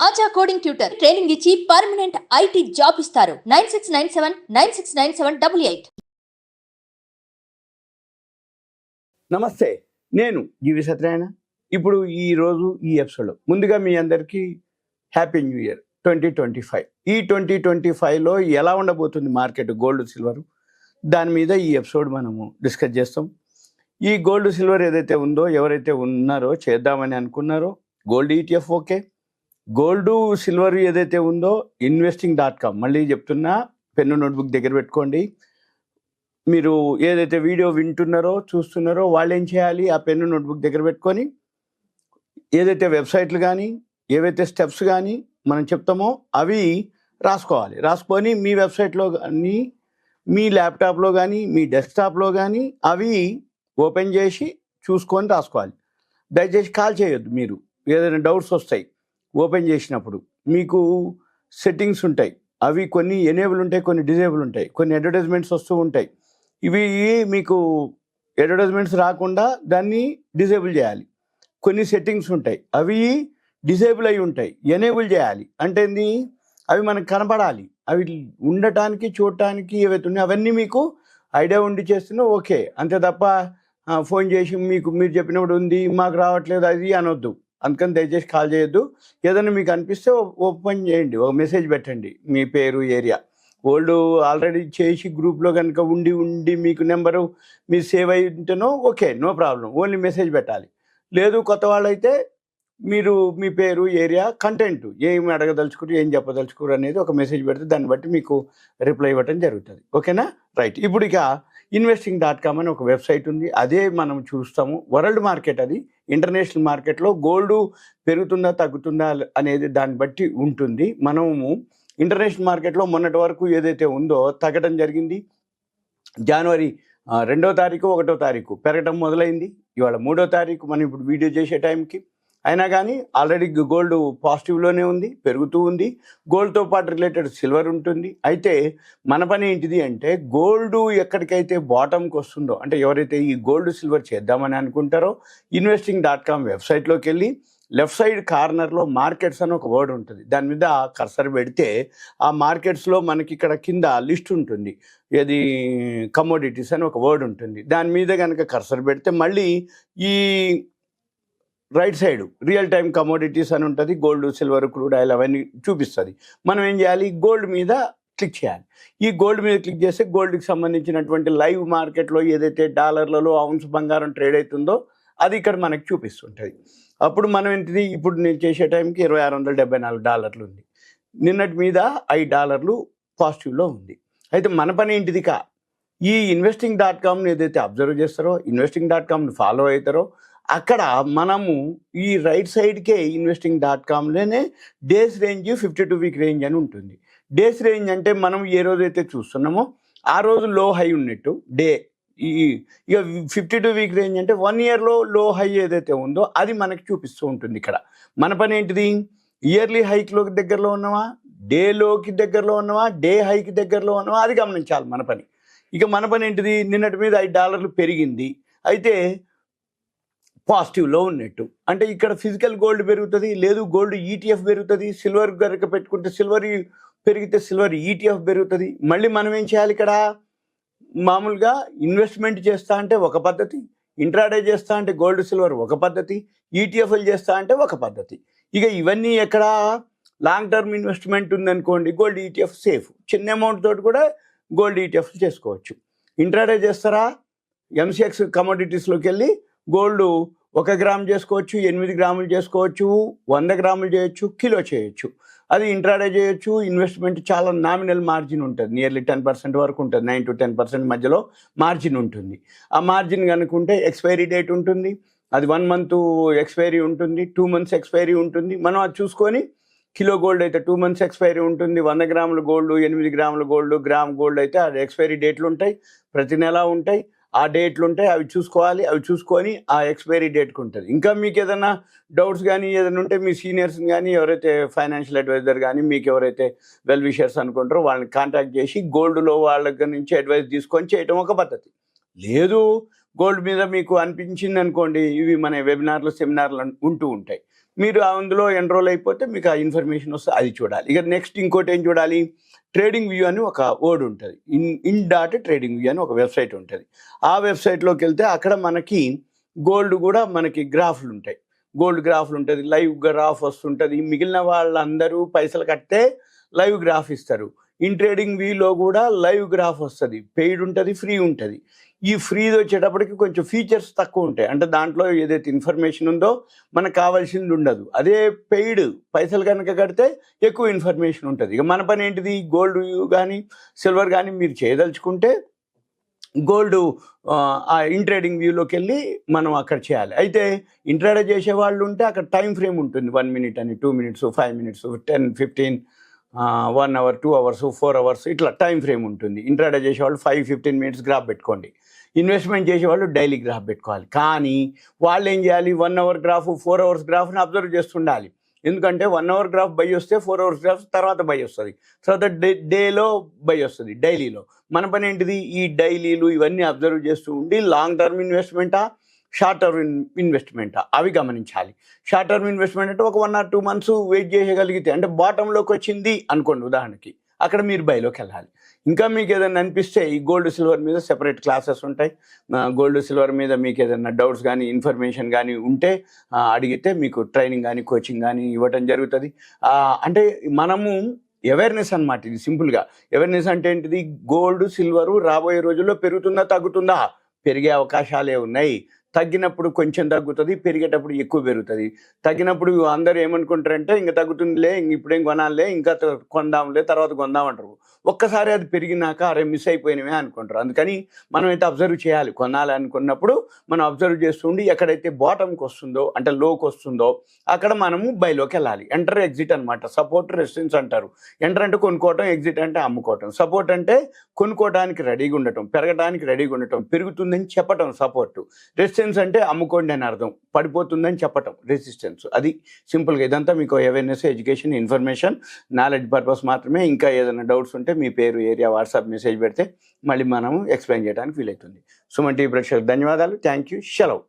ఆచా coding tutor training ఇచ్చి permanent IT job ఇస్తారు. 9697969788. నమస్తే, నేను జీవి సత్యనారాయణ. ఇప్పుడు ఈరోజు ఈ ఎపిసోడ్లో ముందుగా మీ అందరికీ హ్యాపీ న్యూ ఇయర్ 2025. ఈ 2025లో ఎలా ఉండబోతుంది మార్కెట్ గోల్డ్ సిల్వర్, దాని మీద ఈ ఎపిసోడ్ మనము డిస్కస్ చేస్తాం. ఈ గోల్డ్ సిల్వర్ ఏదైతే ఉందో, ఎవరైతే ఉన్నారో చేద్దామని అనుకున్నారో gold ETF okay. Gold silver ఏదైతే ఉందో investing.com, మళ్ళీ చెప్తున్నా, పెన్ను నోట్బుక్ దగ్గర పెట్టుకోండి. మీరు ఏదైతే వీడియో వింటున్నారో చూస్తున్నారో వాళ్ళు ఏం చేయాలి, ఆ పెన్ను నోట్బుక్ దగ్గర పెట్టుకొని ఏదైతే వెబ్సైట్లు కానీ ఏవైతే స్టెప్స్ కానీ మనం చెప్తామో అవి రాసుకొని మీ వెబ్సైట్లో కానీ మీ ల్యాప్టాప్లో కానీ మీ డెస్క్టాప్లో కానీ అవి ఓపెన్ చేసి చూసుకొని రాసుకోవాలి. దయచేసి కాల్ చేయొద్దు. మీరు ఏదైనా డౌట్స్ వస్తాయి ఓపెన్ చేసినప్పుడు, మీకు సెట్టింగ్స్ ఉంటాయి, అవి కొన్ని ఎనేబుల్ ఉంటాయి, కొన్ని డిజేబుల్ ఉంటాయి, కొన్ని అడ్వర్టైజ్మెంట్స్ వస్తూ ఉంటాయి. ఇవి మీకు అడ్వర్టైజ్మెంట్స్ రాకుండా దాన్ని డిజేబుల్ చేయాలి. కొన్ని సెట్టింగ్స్ ఉంటాయి, అవి డిజేబుల్ అయి ఉంటాయి, ఎనేబుల్ చేయాలి. అంటే ఏంది, అవి మనకు కనపడాలి. అవి ఉండటానికి చూడటానికి ఏవైతే ఉన్నాయో అవన్నీ మీకు ఐడియా ఉండి చేస్తున్నా ఓకే. అంతే తప్ప ఫోన్ చేసి మీరు చెప్పినప్పుడు ఉంది మాకు రావట్లేదు అది అనొద్దు. అందుకని దయచేసి కాల్ చేయొద్దు. ఏదైనా మీకు అనిపిస్తే ఓపెన్ చేయండి, ఒక మెసేజ్ పెట్టండి, మీ పేరు ఏరియా. ఓల్డ్ ఆల్రెడీ చేసి గ్రూప్లో కనుక ఉండి మీకు నెంబరు మీరు సేవ్ అయి ఉంటేనో okay, no problem, only message పెట్టాలి. లేదు కొత్త వాళ్ళైతే మీరు మీ పేరు ఏరియా కంటెంట్ ఏమి అడగదలుచుకురు ఏం చెప్పదలుచుకురు అనేది ఒక మెసేజ్ పెడితే దాన్ని బట్టి మీకు రిప్లై ఇవ్వటం జరుగుతుంది. ఓకేనా, రైట్. ఇప్పుడు ఇక investing.com అని ఒక వెబ్సైట్ ఉంది, అదే మనం చూస్తాము. వరల్డ్ మార్కెట్, అది ఇంటర్నేషనల్ మార్కెట్లో గోల్డ్ పెరుగుతుందా తగ్గుతుందా అనేది దాన్ని బట్టి ఉంటుంది. మనము ఇంటర్నేషనల్ మార్కెట్లో మొన్నటి వరకు ఏదైతే ఉందో తగ్గడం జరిగింది. జనవరి 2వ తారీఖు 1వ తారీఖు పెరగడం మొదలైంది. ఇవాళ 3వ తారీఖు మనం ఇప్పుడు వీడియో చేసే టైంకి. అయినా కానీ ఆల్రెడీ గోల్డ్ పాజిటివ్లోనే ఉంది, పెరుగుతూ ఉంది. గోల్డ్తో పాటు రిలేటెడ్ సిల్వర్ ఉంటుంది. అయితే మన పని ఏంటిది అంటే, గోల్డ్ ఎక్కడికైతే బాటంకి వస్తుందో, అంటే ఎవరైతే ఈ గోల్డ్ సిల్వర్ చేద్దామని అనుకుంటారో investing.com వెబ్సైట్లోకి వెళ్ళి లెఫ్ట్ సైడ్ కార్నర్లో మార్కెట్స్ అని ఒక వర్డ్ ఉంటుంది. దాని మీద కర్సర్ పెడితే ఆ మార్కెట్స్లో మనకి ఇక్కడ కింద లిస్ట్ ఉంటుంది, ఏది కమోడిటీస్ అని ఒక వర్డ్ ఉంటుంది. దాని మీద కనుక కర్సర్ పెడితే మళ్ళీ ఈ right side real time commodities అని ఉంటుంది, గోల్డ్ సిల్వర్ క్రూడ్ ఆయిల్ అవన్నీ చూపిస్తుంది. మనం ఏం చేయాలి, గోల్డ్ మీద క్లిక్ చేయాలి. ఈ గోల్డ్ మీద క్లిక్ చేస్తే గోల్డ్కి సంబంధించినటువంటి లైవ్ మార్కెట్లో ఏదైతే డాలర్లలో ఔన్స్ బంగారం ట్రేడ్ అవుతుందో అది ఇక్కడ మనకి చూపిస్తుంటుంది. అప్పుడు మనం ఏంటిది, ఇప్పుడు నేను చేసే టైంకి $2674 ఉంది. నిన్నటి మీద $5 పాజిటివ్లో ఉంది. అయితే మన పని ఏంటిది, ఈ investing.comని ఏదైతే అబ్జర్వ్ చేస్తారో, investing.comని ఫాలో అవుతారో, అక్కడ మనము ఈ రైట్ సైడ్కే investing.comలోనే డేస్ రేంజ్ 52 వీక్ రేంజ్ అని ఉంటుంది. డేస్ రేంజ్ అంటే మనం ఏ రోజైతే చూస్తున్నామో ఆ రోజు లో హై ఉన్నట్టు డే. ఇక 52 వీక్ రేంజ్ అంటే 1 ఇయర్లో లో హై ఏదైతే ఉందో అది మనకి చూపిస్తూ ఉంటుంది. ఇక్కడ మన పని ఏంటిది, ఇయర్లీ హైక్లోకి దగ్గరలో ఉన్నావా, డేలోకి దగ్గరలో ఉన్నావా, డే హైకి దగ్గరలో ఉన్నావా, అది గమనించాలి మన పని. ఇక మన పని ఏంటిది, నిన్నటి మీద $5 పెరిగింది, అయితే పాజిటివ్లో ఉన్నట్టు. అంటే ఇక్కడ ఫిజికల్ గోల్డ్ పెరుగుతుంది, లేదు గోల్డ్ ఈటీఎఫ్ పెరుగుతుంది. సిల్వర్ కనుక పెట్టుకుంటే సిల్వర్ పెరిగితే సిల్వర్ ఈటీఎఫ్ పెరుగుతుంది. మళ్ళీ మనం ఏం చేయాలి, ఇక్కడ మామూలుగా ఇన్వెస్ట్మెంట్ చేస్తా అంటే ఒక పద్ధతి, ఇంట్రాడే చేస్తా అంటే గోల్డ్ సిల్వర్ ఒక పద్ధతి, ఈటీఎఫ్లు చేస్తా అంటే ఒక పద్ధతి. ఇక ఇవన్నీ ఎక్కడ లాంగ్ టర్మ్ ఇన్వెస్ట్మెంట్ ఉందనుకోండి, గోల్డ్ ఈటీఎఫ్ సేఫ్, చిన్న అమౌంట్ తోటి కూడా గోల్డ్ ఈటీఎఫ్ చేసుకోవచ్చు. ఇంట్రాడే చేస్తారా, ఎంసీఎక్స్ కమోడిటీస్లోకి వెళ్ళి గోల్డ్ 1 గ్రామ్ చేసుకోవచ్చు, 8 గ్రాములు చేసుకోవచ్చు, 100 గ్రాములు చేయొచ్చు, కిలో చేయొచ్చు. అది ఇంట్రాడే చేయొచ్చు. ఇన్వెస్ట్మెంట్ చాలా నామినల్ మార్జిన్ ఉంటుంది, నియర్లీ 10% వరకు ఉంటుంది, 9 to 10% మధ్యలో మార్జిన్ ఉంటుంది. ఆ మార్జిన్ కనుకుంటే ఎక్స్పైరీ డేట్ ఉంటుంది, అది 1 month ఎక్స్పైరీ ఉంటుంది, 2 months ఎక్స్పైరీ ఉంటుంది. మనం అది చూసుకొని కిలో గోల్డ్ అయితే 2 months ఎక్స్పైరీ ఉంటుంది, 100 గ్రాముల గోల్డ్, 8 గ్రాముల గోల్డ్, గ్రామ్ గోల్డ్ అయితే అది ఎక్స్పైరీ డేట్లు ఉంటాయి, ప్రతి నెల ఉంటాయి. ఆ డేట్లు ఉంటాయి, అవి చూసుకోవాలి. అవి చూసుకొని ఆ ఎక్స్పైరీ డేట్కి ఉంటుంది. ఇంకా మీకు ఏదైనా డౌట్స్ కానీ ఏదైనా ఉంటే మీ సీనియర్స్ని కానీ, ఎవరైతే ఫైనాన్షియల్ అడ్వైజర్ కానీ, మీకు ఎవరైతే వెల్ విషర్స్ అనుకుంటారో వాళ్ళని కాంటాక్ట్ చేసి గోల్డ్లో వాళ్ళ దగ్గర నుంచి అడ్వైస్ తీసుకొని చేయటం ఒక పద్ధతి. లేదు గోల్డ్ మీద మీకు అనిపించింది అనుకోండి, ఇవి మన వెబినార్లు సెమినార్లు ఉంటూ ఉంటాయి, మీరు అందులో ఎన్రోల్ అయిపోతే మీకు ఆ ఇన్ఫర్మేషన్ వస్తే అది చూడాలి. ఇక నెక్స్ట్ ఇంకోటి ఏం చూడాలి, ట్రేడింగ్ వ్యూ అని ఒక వర్డ్ ఉంటుంది. ఇన్ డాట్ ట్రేడింగ్ వ్యూ అని ఒక వెబ్సైట్ ఉంటుంది. ఆ వెబ్సైట్లోకి వెళ్తే అక్కడ మనకి గోల్డ్ కూడా మనకి గ్రాఫ్లు ఉంటాయి. గోల్డ్ గ్రాఫ్లు ఉంటుంది, లైవ్ గ్రాఫ్ వస్తుంటుంది. మిగిలిన వాళ్ళందరూ పైసలు కడితే లైవ్ గ్రాఫ్ ఇస్తారు. ఇన్ ట్రేడింగ్ వ్యూలో కూడా లైవ్ గ్రాఫ్ వస్తుంది. పెయిడ్ ఉంటుంది, ఫ్రీ ఉంటుంది. ఈ ఫ్రీది వచ్చేటప్పటికి కొంచెం ఫీచర్స్ తక్కువ ఉంటాయి. అంటే దాంట్లో ఏదైతే ఇన్ఫర్మేషన్ ఉందో మనకు కావాల్సింది ఉండదు. అదే పెయిడ్ పైసలు కనుక కడితే ఎక్కువ ఇన్ఫర్మేషన్ ఉంటుంది. ఇక మన పని ఏంటిది, గోల్డ్ కానీ సిల్వర్ కానీ మీరు చేయదలుచుకుంటే గోల్డ్ ఆ ఇన్ ట్రేడింగ్ వ్యూలోకి వెళ్ళి మనం అక్కడ చేయాలి. అయితే ఇంట్రాడే చేసే వాళ్ళు ఉంటే అక్కడ టైం ఫ్రేమ్ ఉంటుంది. 1 minute అని, 2 minutes, 5 minutes, 10, 15, 1 hour, 2 hours, 4 hours ఇట్లా టైం ఫ్రేమ్ ఉంటుంది. ఇంట్రాడే చేసేవాళ్ళు 5-15 minutes గ్రాఫ్ పెట్టుకోండి. ఇన్వెస్ట్మెంట్ చేసేవాళ్ళు డైలీ గ్రాఫ్ పెట్టుకోవాలి. కానీ వాళ్ళు ఏం చేయాలి, 1 hour గ్రాఫ్, 4 hours గ్రాఫ్ని అబ్జర్వ్ చేస్తుండాలి. ఎందుకంటే 1 hour గ్రాఫ్ బై వస్తే 4 hours గ్రాఫ్ తర్వాత బై వస్తుంది, తర్వాత డేలో బై వస్తుంది, డైలీలో. మన పని ఏంటిది, ఈ డైలీలు ఇవన్నీ అబ్జర్వ్ చేస్తూ ఉండి లాంగ్ టర్మ్ ఇన్వెస్ట్మెంటా షార్ట్ టర్మ్ ఇన్వెస్ట్మెంటా అవి గమనించాలి. షార్ట్ టర్మ్ ఇన్వెస్ట్మెంట్ అంటే ఒక 1 or 2 months వెయిట్ చేయగలిగితే, అంటే బాటంలోకి వచ్చింది అనుకోండి ఉదాహరణకి, అక్కడ మీరు బైలోకి వెళ్ళాలి. ఇంకా మీకు ఏదైనా అనిపిస్తే ఈ గోల్డ్ సిల్వర్ మీద సెపరేట్ క్లాసెస్ ఉంటాయి. గోల్డ్ సిల్వర్ మీద మీకు ఏదైనా డౌట్స్ కానీ ఇన్ఫర్మేషన్ కానీ ఉంటే అడిగితే మీకు ట్రైనింగ్ కానీ కోచింగ్ కానీ ఇవ్వటం జరుగుతుంది. అంటే మనము అవేర్నెస్ అనమాట. ఇది సింపుల్గా అవేర్నెస్ అంటే ఏంటిది, గోల్డ్ సిల్వరు రాబోయే రోజుల్లో పెరుగుతుందా తగ్గుతుందా, పెరిగే అవకాశాలే ఉన్నాయి. తగ్గినప్పుడు కొంచెం తగ్గుతుంది, పెరిగేటప్పుడు ఎక్కువ పెరుగుతుంది. తగ్గినప్పుడు అందరూ ఏమనుకుంటారంటే ఇంకా తగ్గుతుందిలే, ఇంక ఇప్పుడేం కొనాలే, ఇంకా కొందాంలే, తర్వాత కొందామంటారు. ఒక్కసారి అది పెరిగినాక అరే మిస్ అయిపోయినవే అనుకుంటారు. అందుకని మనం అయితే అబ్జర్వ్ చేయాలి. కొనాలి అనుకున్నప్పుడు మనం అబ్జర్వ్ చేస్తుండి ఎక్కడైతే బాటంకి వస్తుందో అంటే లోకి వస్తుందో అక్కడ మనము బైలోకి వెళ్ళాలి. ఎంటర్ ఎగ్జిట్ అనమాట. సపోర్ట్ రెసిస్టెన్స్ అంటారు. ఎంటర్ అంటే కొనుక్కోవటం, ఎగ్జిట్ అంటే అమ్ముకోవటం. సపోర్ట్ అంటే కొనుక్కోవడానికి రెడీగా ఉండటం, పెరగడానికి రెడీగా ఉండటం, పెరుగుతుందని చెప్పటం సపోర్టు. రెసిస్టెన్స్ అంటే అమ్ముకోండి అని అర్థం, పడిపోతుందని చెప్పటం రెసిస్టెన్స్. అది సింపుల్గా. ఇదంతా మీకు awareness, education, information, knowledge purpose మాత్రమే. ఇంకా ఏదైనా డౌట్స్ ఉంటే మీ పేరు, ఏరియా, వాట్సాప్ మెసేజ్ పెడితే మళ్ళీ మనము ఎక్స్ప్లెయిన్ చేయడానికి వీలవుతుంది. సుమన్ టీవీ ప్రేక్షకులకు ధన్యవాదాలు. Thank you. సెలవు.